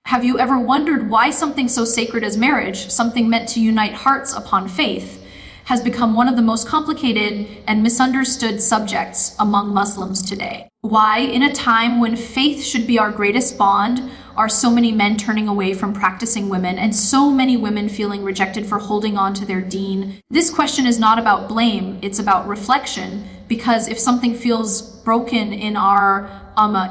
Have you ever wondered why something so sacred as marriage, something meant to unite hearts upon faith, has become one of the most complicated and misunderstood subjects among Muslims today? Why, in a time when faith should be our greatest bond, are so many men turning away from practicing women and so many women feeling rejected for holding on to their deen? This question is not about blame, it's about reflection, because if something feels broken in our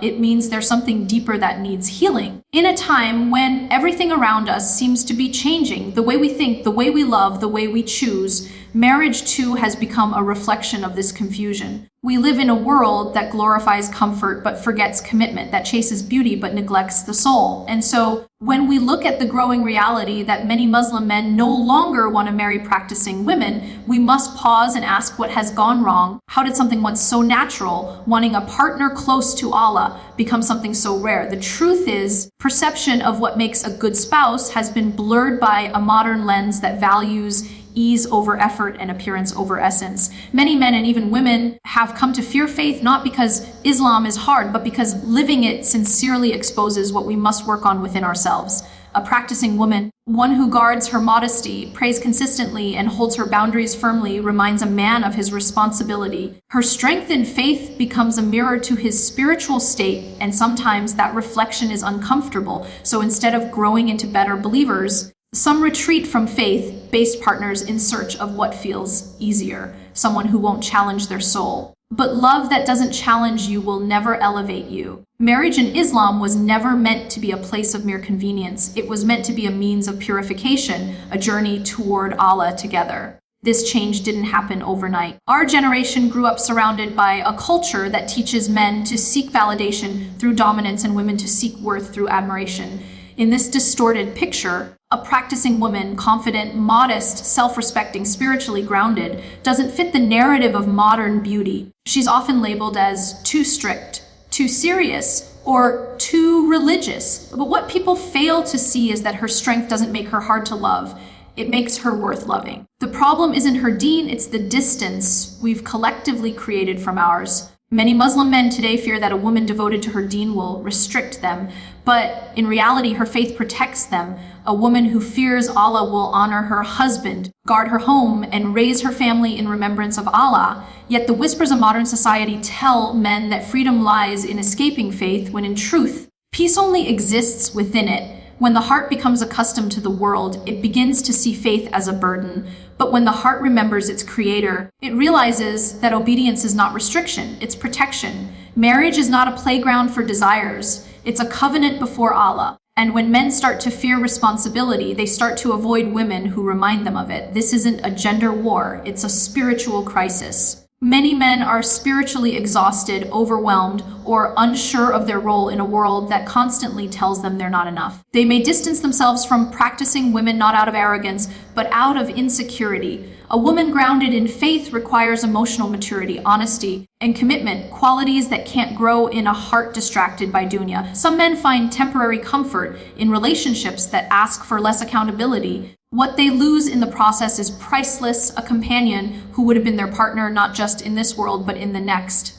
it means there's something deeper that needs healing. In a time when everything around us seems to be changing, the way we think, the way we love, the way we choose, marriage too has become a reflection of this confusion. We live in a world that glorifies comfort but forgets commitment, that chases beauty but neglects the soul. And so when we look at the growing reality that many Muslim men no longer want to marry practicing women, we must pause and ask what has gone wrong. How did something once so natural, wanting a partner close to Allah, become something so rare? The truth is, perception of what makes a good spouse has been blurred by a modern lens that values ease over effort and appearance over essence. Many men and even women have come to fear faith not because Islam is hard, but because living it sincerely exposes what we must work on within ourselves. A practicing woman, one who guards her modesty, prays consistently, and holds her boundaries firmly, reminds a man of his responsibility. Her strength in faith becomes a mirror to his spiritual state, and sometimes that reflection is uncomfortable. So instead of growing into better believers, some retreat from faith-based partners in search of what feels easier, someone who won't challenge their soul. But love that doesn't challenge you will never elevate you. Marriage in Islam was never meant to be a place of mere convenience. It was meant to be a means of purification, a journey toward Allah together. This change didn't happen overnight. Our generation grew up surrounded by a culture that teaches men to seek validation through dominance and women to seek worth through admiration. In this distorted picture, a practicing woman, confident, modest, self-respecting, spiritually grounded, doesn't fit the narrative of modern beauty. She's often labeled as too strict, too serious, or too religious. But what people fail to see is that her strength doesn't make her hard to love. It makes her worth loving. The problem isn't her deen, it's the distance we've collectively created from ours. Many Muslim men today fear that a woman devoted to her deen will restrict them, but in reality, her faith protects them. A woman who fears Allah will honor her husband, guard her home, and raise her family in remembrance of Allah. Yet the whispers of modern society tell men that freedom lies in escaping faith, when in truth, peace only exists within it. When the heart becomes accustomed to the world, it begins to see faith as a burden. But when the heart remembers its creator, it realizes that obedience is not restriction, it's protection. Marriage is not a playground for desires, it's a covenant before Allah. And when men start to fear responsibility, they start to avoid women who remind them of it. This isn't a gender war, it's a spiritual crisis. Many men are spiritually exhausted, overwhelmed, or unsure of their role in a world that constantly tells them they're not enough. They may distance themselves from practicing women not out of arrogance, but out of insecurity. A woman grounded in faith requires emotional maturity, honesty, and commitment, qualities that can't grow in a heart distracted by dunya. Some men find temporary comfort in relationships that ask for less accountability. What they lose in the process is priceless, a companion who would have been their partner not just in this world but in the next.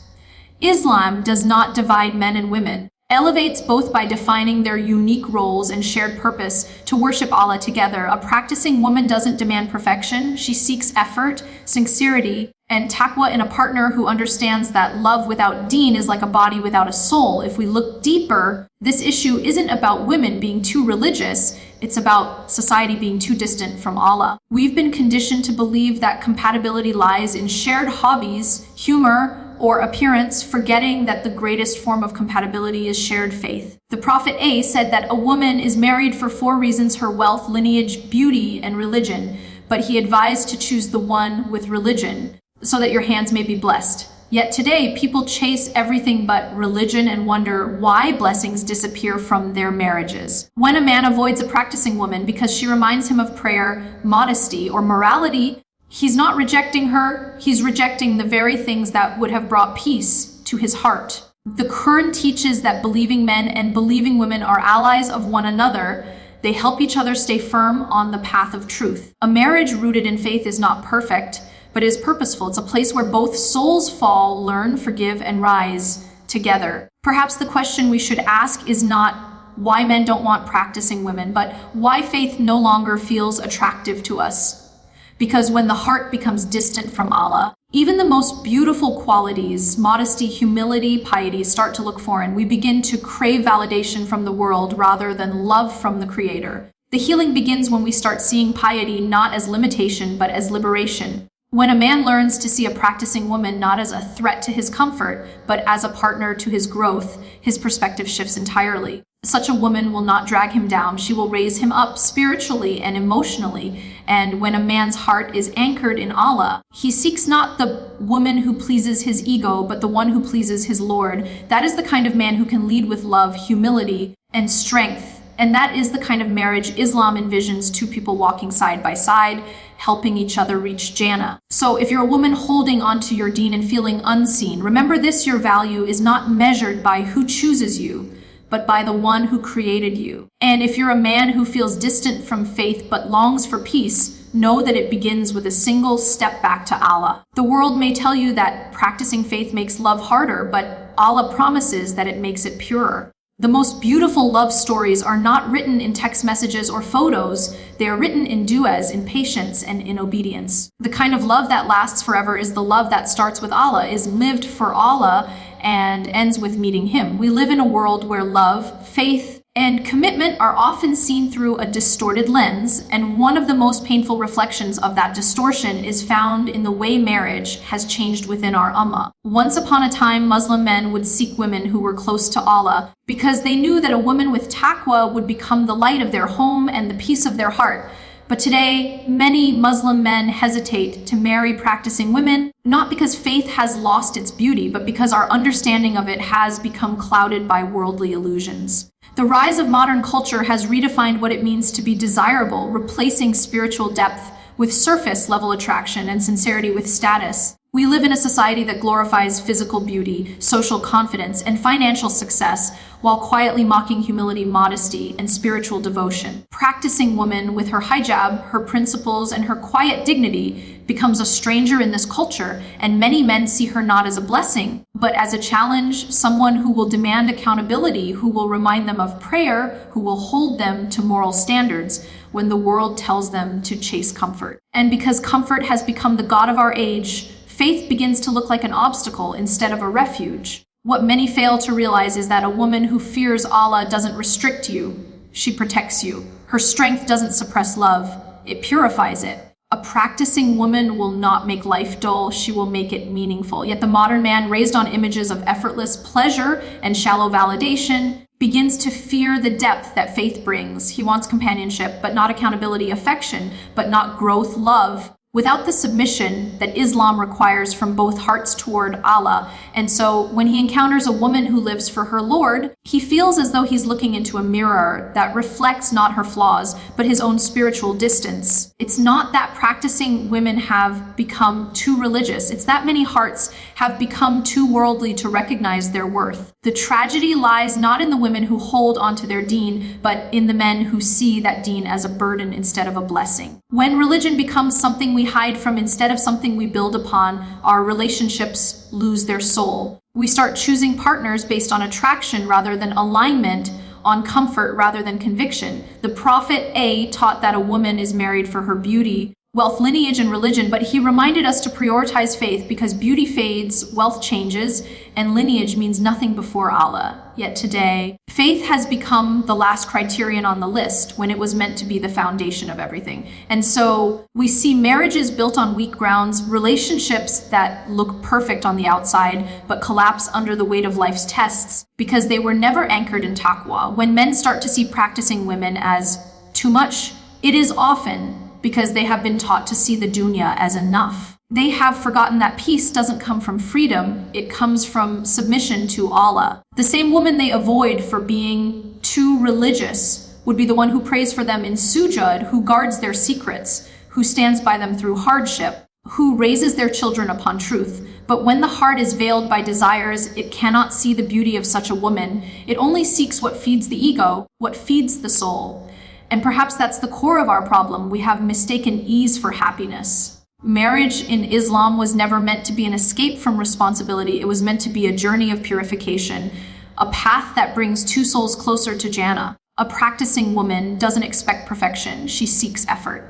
Islam does not divide men and women, elevates both by defining their unique roles and shared purpose to worship Allah together. A practicing woman doesn't demand perfection, she seeks effort, sincerity, and taqwa in a partner who understands that love without deen is like a body without a soul. If we look deeper, this issue isn't about women being too religious, it's about society being too distant from Allah. We've been conditioned to believe that compatibility lies in shared hobbies, humor, or appearance, forgetting that the greatest form of compatibility is shared faith. The Prophet A said that a woman is married for 4 reasons: her wealth, lineage, beauty, and religion. But he advised to choose the one with religion, so that your hands may be blessed. Yet today, people chase everything but religion and wonder why blessings disappear from their marriages. When a man avoids a practicing woman because she reminds him of prayer, modesty, or morality, he's not rejecting her, he's rejecting the very things that would have brought peace to his heart. The Quran teaches that believing men and believing women are allies of one another. They help each other stay firm on the path of truth. A marriage rooted in faith is not perfect, but is purposeful. It's a place where both souls fall, learn, forgive, and rise together. Perhaps the question we should ask is not why men don't want practicing women, but why faith no longer feels attractive to us. Because when the heart becomes distant from Allah, even the most beautiful qualities, modesty, humility, piety, start to look foreign. We begin to crave validation from the world rather than love from the Creator. The healing begins when we start seeing piety not as limitation, but as liberation. When a man learns to see a practicing woman not as a threat to his comfort, but as a partner to his growth, his perspective shifts entirely. Such a woman will not drag him down. She will raise him up spiritually and emotionally. And when a man's heart is anchored in Allah, he seeks not the woman who pleases his ego, but the one who pleases his Lord. That is the kind of man who can lead with love, humility, and strength. And that is the kind of marriage Islam envisions, two people walking side by side, helping each other reach Jannah. So if you're a woman holding onto your deen and feeling unseen, remember this: your value is not measured by who chooses you, but by the one who created you. And if you're a man who feels distant from faith but longs for peace, know that it begins with a single step back to Allah. The world may tell you that practicing faith makes love harder, but Allah promises that it makes it purer. The most beautiful love stories are not written in text messages or photos. They are written in du'as, in patience, and in obedience. The kind of love that lasts forever is the love that starts with Allah, is lived for Allah, and ends with meeting Him. We live in a world where love, faith, and commitment are often seen through a distorted lens, and one of the most painful reflections of that distortion is found in the way marriage has changed within our ummah. Once upon a time, Muslim men would seek women who were close to Allah because they knew that a woman with taqwa would become the light of their home and the peace of their heart. But today, many Muslim men hesitate to marry practicing women, not because faith has lost its beauty, but because our understanding of it has become clouded by worldly illusions. The rise of modern culture has redefined what it means to be desirable, replacing spiritual depth with surface-level attraction and sincerity with status. We live in a society that glorifies physical beauty, social confidence, and financial success, while quietly mocking humility, modesty, and spiritual devotion. Practicing woman with her hijab, her principles, and her quiet dignity becomes a stranger in this culture, and many men see her not as a blessing, but as a challenge, someone who will demand accountability, who will remind them of prayer, who will hold them to moral standards when the world tells them to chase comfort. And because comfort has become the god of our age, faith begins to look like an obstacle instead of a refuge. What many fail to realize is that a woman who fears Allah doesn't restrict you, she protects you. Her strength doesn't suppress love, it purifies it. A practicing woman will not make life dull, she will make it meaningful. Yet the modern man, raised on images of effortless pleasure and shallow validation, begins to fear the depth that faith brings. He wants companionship, but not accountability, affection, but not growth, love, without the submission that Islam requires from both hearts toward Allah. And so when he encounters a woman who lives for her Lord, he feels as though he's looking into a mirror that reflects not her flaws, but his own spiritual distance. It's not that practicing women have become too religious. It's that many hearts have become too worldly to recognize their worth. The tragedy lies not in the women who hold onto their deen, but in the men who see that deen as a burden instead of a blessing. When religion becomes something we hide from instead of something we build upon, our relationships lose their soul. We start choosing partners based on attraction rather than alignment, on comfort rather than conviction. The Prophet A taught that a woman is married for her beauty, wealth, lineage, and religion, but he reminded us to prioritize faith because beauty fades, wealth changes, and lineage means nothing before Allah. Yet today, faith has become the last criterion on the list when it was meant to be the foundation of everything. And so we see marriages built on weak grounds, relationships that look perfect on the outside, but collapse under the weight of life's tests because they were never anchored in taqwa. When men start to see practicing women as too much, it is often because they have been taught to see the dunya as enough. They have forgotten that peace doesn't come from freedom, it comes from submission to Allah. The same woman they avoid for being too religious would be the one who prays for them in sujud, who guards their secrets, who stands by them through hardship, who raises their children upon truth. But when the heart is veiled by desires, it cannot see the beauty of such a woman. It only seeks what feeds the ego, what feeds the soul. And perhaps that's the core of our problem. We have mistaken ease for happiness. Marriage in Islam was never meant to be an escape from responsibility. It was meant to be a journey of purification, a path that brings two souls closer to Jannah. A practicing woman doesn't expect perfection, she seeks effort.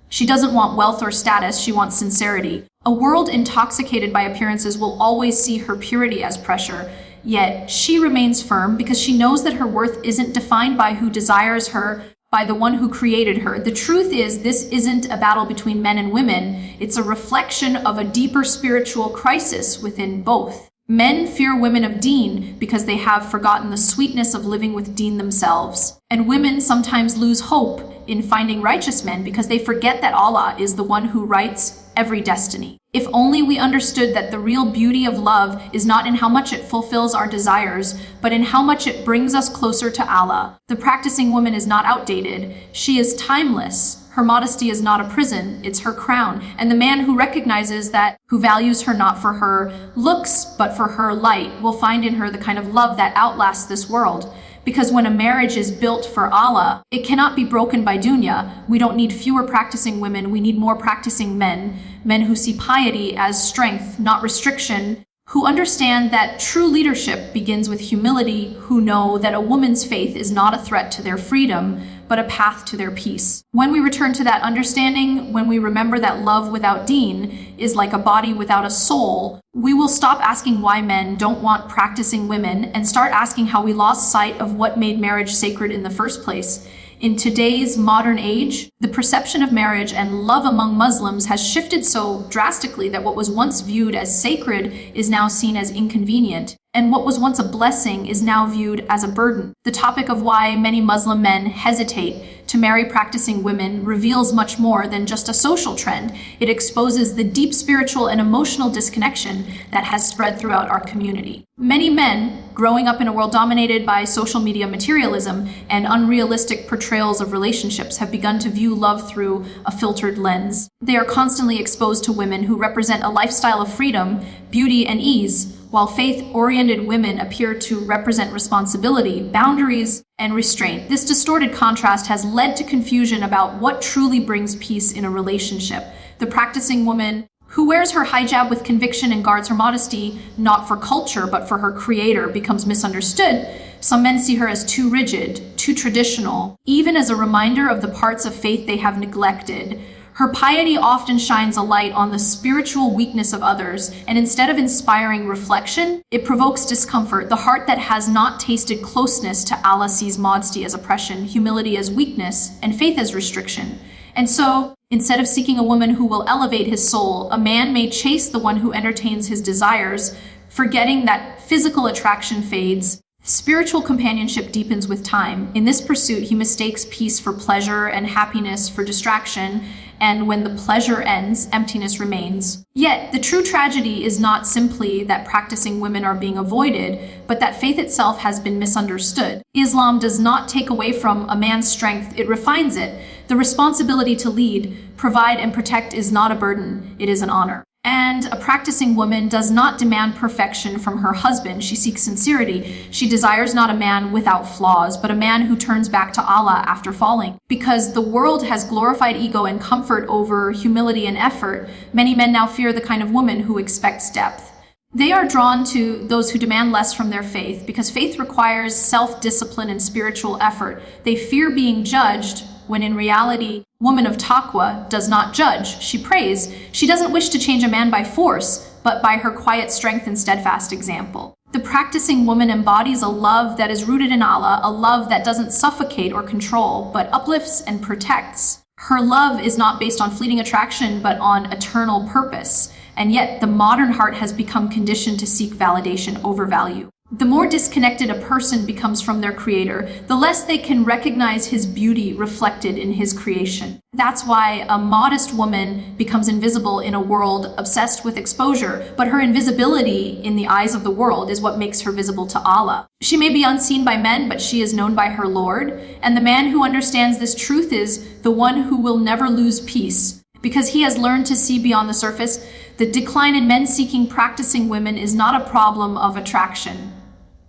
She doesn't want wealth or status, she wants sincerity. A world intoxicated by appearances will always see her purity as pressure, yet she remains firm because she knows that her worth isn't defined by who desires her, by the one who created her. The truth is, this isn't a battle between men and women, it's a reflection of a deeper spiritual crisis within both. Men fear women of Deen because they have forgotten the sweetness of living with Deen themselves. And women sometimes lose hope in finding righteous men because they forget that Allah is the one who writes every destiny. If only we understood that the real beauty of love is not in how much it fulfills our desires, but in how much it brings us closer to Allah. The practicing woman is not outdated. She is timeless. Her modesty is not a prison, it's her crown. And the man who recognizes that, who values her not for her looks, but for her light, will find in her the kind of love that outlasts this world. Because when a marriage is built for Allah, it cannot be broken by dunya. We don't need fewer practicing women, we need more practicing men. Men who see piety as strength, not restriction, who understand that true leadership begins with humility, who know that a woman's faith is not a threat to their freedom, but a path to their peace. When we return to that understanding, when we remember that love without Deen is like a body without a soul, we will stop asking why men don't want practicing women and start asking how we lost sight of what made marriage sacred in the first place. In today's modern age, the perception of marriage and love among Muslims has shifted so drastically that what was once viewed as sacred is now seen as inconvenient, and what was once a blessing is now viewed as a burden. The topic of why many Muslim men hesitate to marry practicing women reveals much more than just a social trend. It exposes the deep spiritual and emotional disconnection that has spread throughout our community. Many men, growing up in a world dominated by social media materialism and unrealistic portrayals of relationships, have begun to view love through a filtered lens. They are constantly exposed to women who represent a lifestyle of freedom, beauty, and ease, while faith-oriented women appear to represent responsibility, boundaries, and restraint. This distorted contrast has led to confusion about what truly brings peace in a relationship. The practicing woman who wears her hijab with conviction and guards her modesty, not for culture, but for her creator, becomes misunderstood. Some men see her as too rigid, too traditional, even as a reminder of the parts of faith they have neglected. Her piety often shines a light on the spiritual weakness of others, and instead of inspiring reflection, it provokes discomfort. The heart that has not tasted closeness to Allah sees modesty as oppression, humility as weakness, and faith as restriction. And so, instead of seeking a woman who will elevate his soul, a man may chase the one who entertains his desires, forgetting that physical attraction fades. Spiritual companionship deepens with time. In this pursuit, he mistakes peace for pleasure and happiness for distraction, and when the pleasure ends, emptiness remains. Yet, the true tragedy is not simply that practicing women are being avoided, but that faith itself has been misunderstood. Islam does not take away from a man's strength, it refines it. The responsibility to lead, provide, and protect is not a burden, it is an honor. And a practicing woman does not demand perfection from her husband. She seeks sincerity. She desires not a man without flaws, but a man who turns back to Allah after falling. Because the world has glorified ego and comfort over humility and effort, many men now fear the kind of woman who expects depth. They are drawn to those who demand less from their faith, because faith requires self-discipline and spiritual effort. They fear being judged, when in reality, woman of taqwa does not judge, she prays. She doesn't wish to change a man by force, but by her quiet strength and steadfast example. The practicing woman embodies a love that is rooted in Allah, a love that doesn't suffocate or control, but uplifts and protects. Her love is not based on fleeting attraction, but on eternal purpose. And yet, the modern heart has become conditioned to seek validation over value. The more disconnected a person becomes from their creator, the less they can recognize his beauty reflected in his creation. That's why a modest woman becomes invisible in a world obsessed with exposure, but her invisibility in the eyes of the world is what makes her visible to Allah. She may be unseen by men, but she is known by her Lord, and the man who understands this truth is the one who will never lose peace. Because he has learned to see beyond the surface, the decline in men seeking practicing women is not a problem of attraction.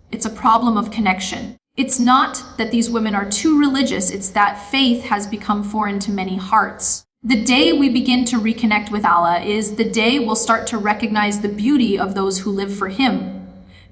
It's a problem of connection. It's not that these women are too religious, it's that faith has become foreign to many hearts. The day we begin to reconnect with Allah is the day we'll start to recognize the beauty of those who live for Him.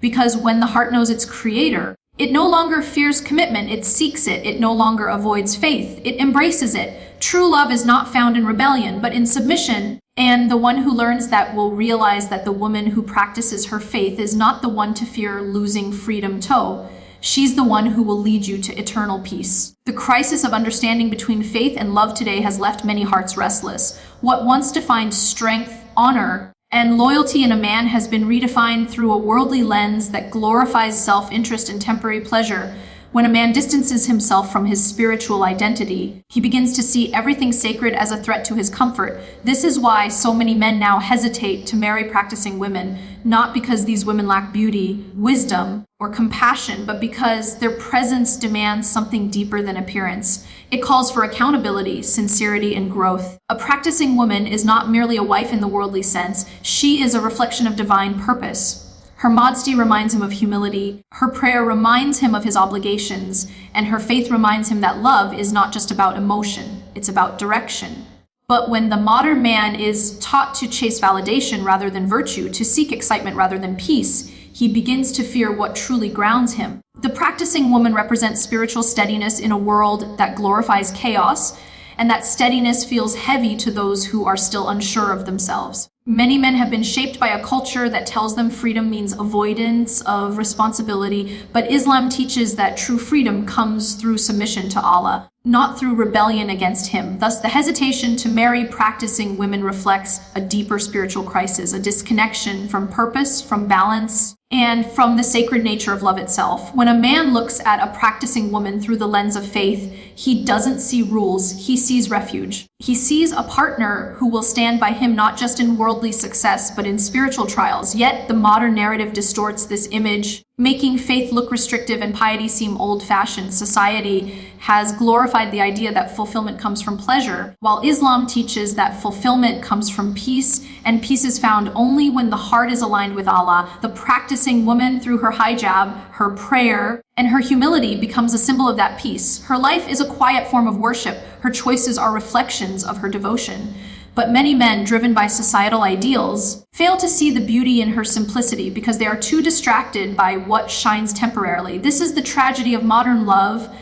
Because when the heart knows its creator, it no longer fears commitment, it seeks it. It no longer avoids faith, it embraces it. True love is not found in rebellion, but in submission. And the one who learns that will realize that the woman who practices her faith is not the one to fear losing freedom to. She's the one who will lead you to eternal peace. The crisis of understanding between faith and love today has left many hearts restless. What once defined strength, honor, and loyalty in a man has been redefined through a worldly lens that glorifies self-interest and temporary pleasure. When a man distances himself from his spiritual identity, he begins to see everything sacred as a threat to his comfort. This is why so many men now hesitate to marry practicing women, not because these women lack beauty, wisdom, or compassion, but because their presence demands something deeper than appearance. It calls for accountability, sincerity, and growth. A practicing woman is not merely a wife in the worldly sense. She is a reflection of divine purpose. Her modesty reminds him of humility, her prayer reminds him of his obligations, and her faith reminds him that love is not just about emotion, it's about direction. But when the modern man is taught to chase validation rather than virtue, to seek excitement rather than peace, he begins to fear what truly grounds him. The practicing woman represents spiritual steadiness in a world that glorifies chaos, and that steadiness feels heavy to those who are still unsure of themselves. Many men have been shaped by a culture that tells them freedom means avoidance of responsibility, but Islam teaches that true freedom comes through submission to Allah, not through rebellion against Him. Thus, the hesitation to marry practicing women reflects a deeper spiritual crisis, a disconnection from purpose, from balance, and from the sacred nature of love itself. When a man looks at a practicing woman through the lens of faith, he doesn't see rules, he sees refuge. He sees a partner who will stand by him not just in worldly success, but in spiritual trials. Yet the modern narrative distorts this image, making faith look restrictive and piety seem old-fashioned. Society has glorified the idea that fulfillment comes from pleasure, while Islam teaches that fulfillment comes from peace, and peace is found only when the heart is aligned with Allah. The practicing woman, through her hijab, her prayer, and her humility, becomes a symbol of that peace. Her life is a quiet form of worship. Her choices are reflections of her devotion. But many men, driven by societal ideals, fail to see the beauty in her simplicity because they are too distracted by what shines temporarily. This is the tragedy of modern love.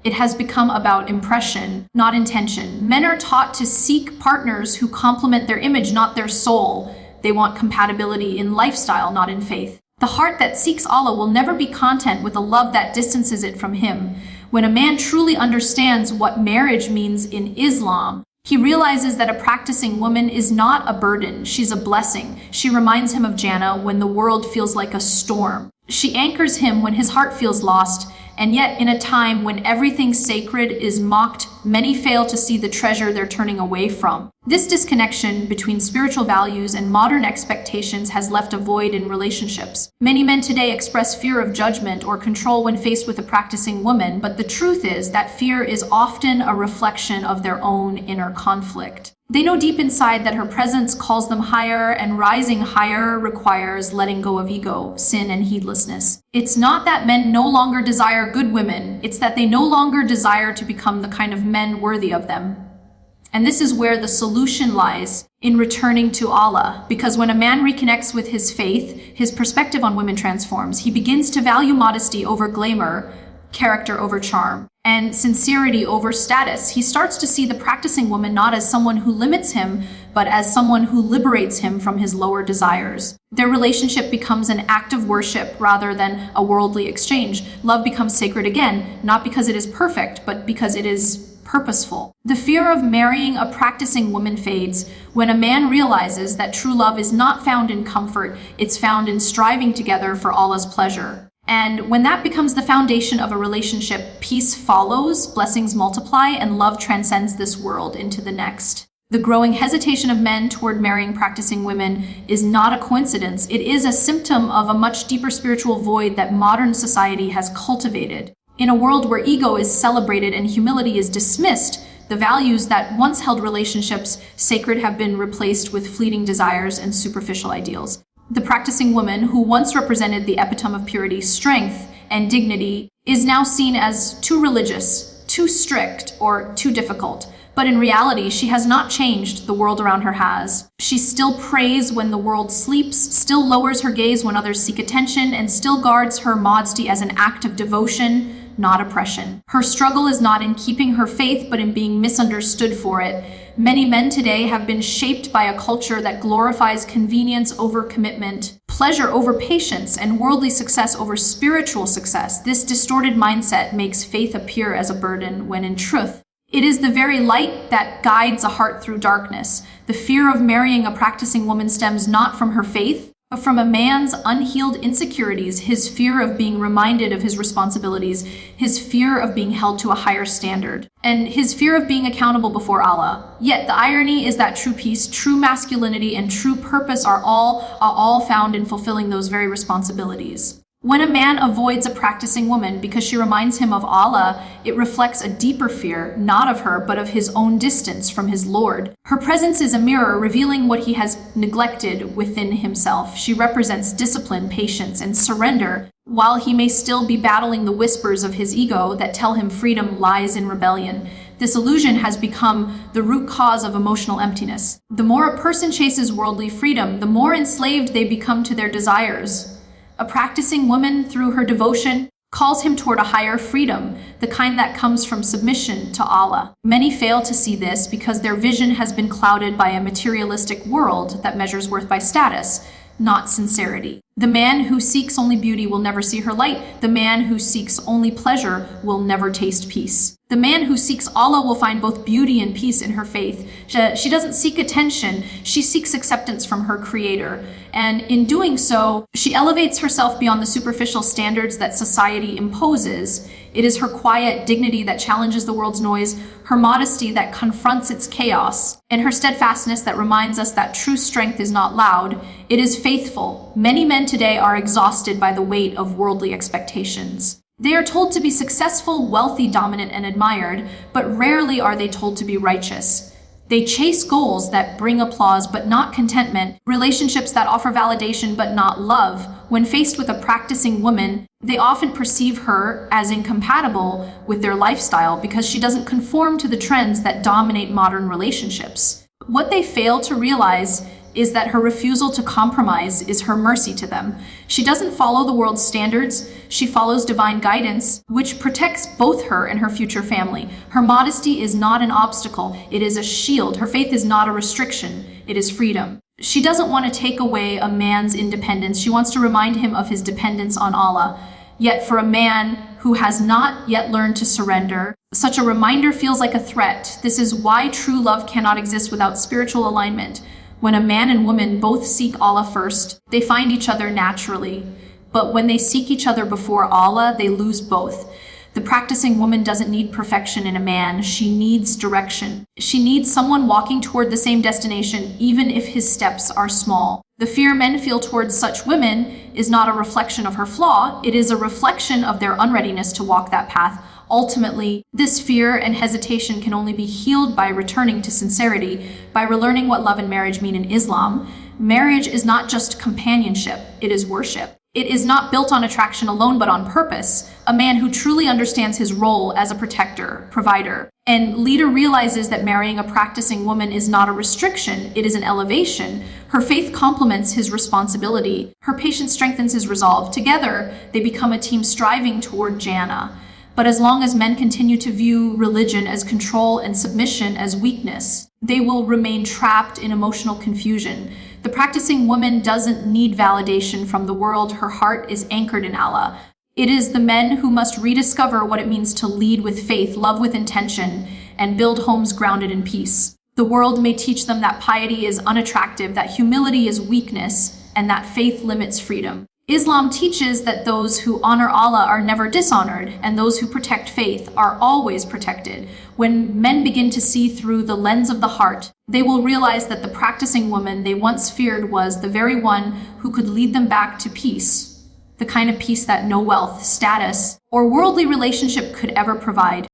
It has become about impression, not intention. Men are taught to seek partners who complement their image, not their soul. They want compatibility in lifestyle, not in faith. The heart that seeks Allah will never be content with a love that distances it from Him. When a man truly understands what marriage means in Islam, he realizes that a practicing woman is not a burden, she's a blessing. She reminds him of Jannah when the world feels like a storm. She anchors him when his heart feels lost, and yet in a time when everything sacred is mocked, many fail to see the treasure they're turning away from. This disconnection between spiritual values and modern expectations has left a void in relationships. Many men today express fear of judgment or control when faced with a practicing woman, but the truth is that fear is often a reflection of their own inner conflict. They know deep inside that her presence calls them higher, and rising higher requires letting go of ego, sin, and heedlessness. It's not that men no longer desire good women, it's that they no longer desire to become the kind of men worthy of them. And this is where the solution lies, in returning to Allah. Because when a man reconnects with his faith, his perspective on women transforms. He begins to value modesty over glamour, character over charm, and sincerity over status. He starts to see the practicing woman not as someone who limits him, but as someone who liberates him from his lower desires. Their relationship becomes an act of worship rather than a worldly exchange. Love becomes sacred again, not because it is perfect, but because it is purposeful. The fear of marrying a practicing woman fades when a man realizes that true love is not found in comfort, it's found in striving together for Allah's pleasure. And when that becomes the foundation of a relationship, peace follows, blessings multiply, and love transcends this world into the next. The growing hesitation of men toward marrying practicing women is not a coincidence. It is a symptom of a much deeper spiritual void that modern society has cultivated. In a world where ego is celebrated and humility is dismissed, the values that once held relationships sacred have been replaced with fleeting desires and superficial ideals. The practicing woman, who once represented the epitome of purity, strength, and dignity, is now seen as too religious, too strict, or too difficult. But in reality, she has not changed, the world around her has. She still prays when the world sleeps, still lowers her gaze when others seek attention, and still guards her modesty as an act of devotion, not oppression. Her struggle is not in keeping her faith, but in being misunderstood for it. Many men today have been shaped by a culture that glorifies convenience over commitment, pleasure over patience, and worldly success over spiritual success. This distorted mindset makes faith appear as a burden, when in truth, it is the very light that guides a heart through darkness. The fear of marrying a practicing woman stems not from her faith, but from a man's unhealed insecurities, his fear of being reminded of his responsibilities, his fear of being held to a higher standard, and his fear of being accountable before Allah. Yet the irony is that true peace, true masculinity, and true purpose are all found in fulfilling those very responsibilities. When a man avoids a practicing woman because she reminds him of Allah, it reflects a deeper fear, not of her, but of his own distance from his Lord. Her presence is a mirror revealing what he has neglected within himself. She represents discipline, patience, and surrender, while he may still be battling the whispers of his ego that tell him freedom lies in rebellion. This illusion has become the root cause of emotional emptiness. The more a person chases worldly freedom, the more enslaved they become to their desires. A practicing woman, through her devotion, calls him toward a higher freedom, the kind that comes from submission to Allah. Many fail to see this because their vision has been clouded by a materialistic world that measures worth by status, not sincerity. The man who seeks only beauty will never see her light. The man who seeks only pleasure will never taste peace. The man who seeks Allah will find both beauty and peace in her faith. She doesn't seek attention, she seeks acceptance from her Creator. And in doing so, she elevates herself beyond the superficial standards that society imposes. It is her quiet dignity that challenges the world's noise, her modesty that confronts its chaos, and her steadfastness that reminds us that true strength is not loud, it is faithful. Many men today are exhausted by the weight of worldly expectations. They are told to be successful, wealthy, dominant, and admired, but rarely are they told to be righteous. They chase goals that bring applause but not contentment, relationships that offer validation but not love. When faced with a practicing woman, they often perceive her as incompatible with their lifestyle because she doesn't conform to the trends that dominate modern relationships. What they fail to realize is that her refusal to compromise is her mercy to them. She doesn't follow the world's standards, she follows divine guidance, which protects both her and her future family. Her modesty is not an obstacle, it is a shield. Her faith is not a restriction, it is freedom. She doesn't want to take away a man's independence, she wants to remind him of his dependence on Allah. Yet for a man who has not yet learned to surrender, such a reminder feels like a threat. This is why true love cannot exist without spiritual alignment. When a man and woman both seek Allah first, they find each other naturally. But when they seek each other before Allah, they lose both. The practicing woman doesn't need perfection in a man, she needs direction. She needs someone walking toward the same destination, even if his steps are small. The fear men feel towards such women is not a reflection of her flaw, it is a reflection of their unreadiness to walk that path. Ultimately, this fear and hesitation can only be healed by returning to sincerity, by relearning what love and marriage mean in Islam. Marriage is not just companionship, it is worship. It is not built on attraction alone, but on purpose. A man who truly understands his role as a protector, provider, and leader realizes that marrying a practicing woman is not a restriction, it is an elevation. Her faith complements his responsibility. Her patience strengthens his resolve. Together, they become a team striving toward Jannah. But as long as men continue to view religion as control and submission as weakness, they will remain trapped in emotional confusion. The practicing woman doesn't need validation from the world. Her heart is anchored in Allah. It is the men who must rediscover what it means to lead with faith, love with intention, and build homes grounded in peace. The world may teach them that piety is unattractive, that humility is weakness, and that faith limits freedom. Islam teaches that those who honor Allah are never dishonored, and those who protect faith are always protected. When men begin to see through the lens of the heart, they will realize that the practicing woman they once feared was the very one who could lead them back to peace, the kind of peace that no wealth, status, or worldly relationship could ever provide.